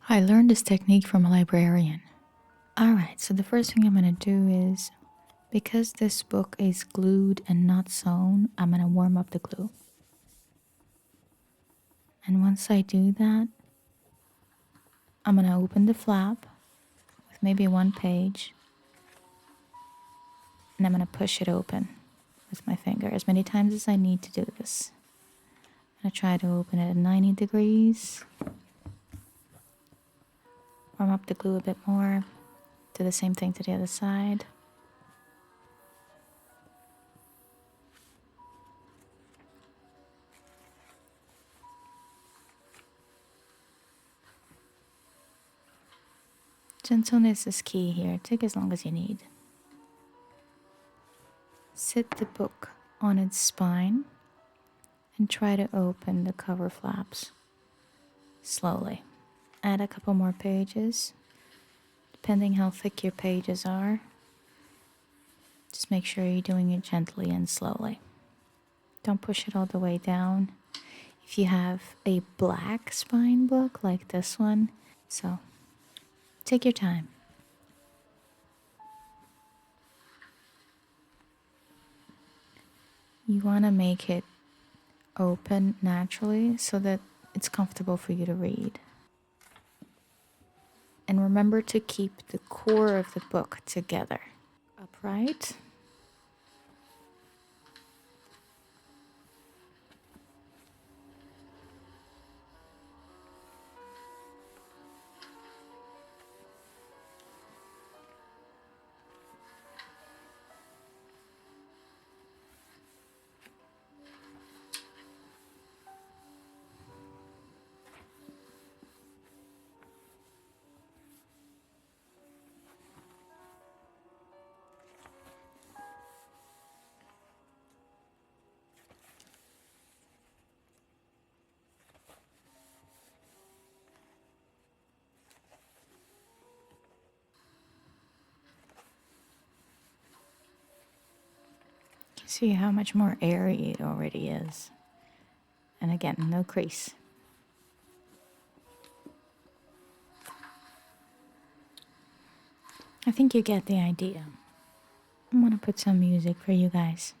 I learned this technique from a librarian. Alright, so the first thing I'm going to do is, because this book is glued and not sewn, I'm going to warm up the glue. And once I do that, I'm going to open the flap with maybe one page. And I'm going to push it open with my finger as many times as I need to do this. I'm going to try to open it at 90 degrees. Warm up the glue a bit more. Do the same thing to the other side. Gentleness is key here. Take as long as you need. Sit the book on its spine and try to open the cover flaps slowly. Add a couple more pages, depending how thick your pages are. Just make sure you're doing it gently and slowly. Don't push it all the way down. If you have a black spine book like this one, so take your time. You want to make it open naturally so that it's comfortable for you to read. And remember to keep the core of the book together. Upright. See how much more airy it already is. And again, no crease. I think you get the idea. I'm gonna put some music for you guys.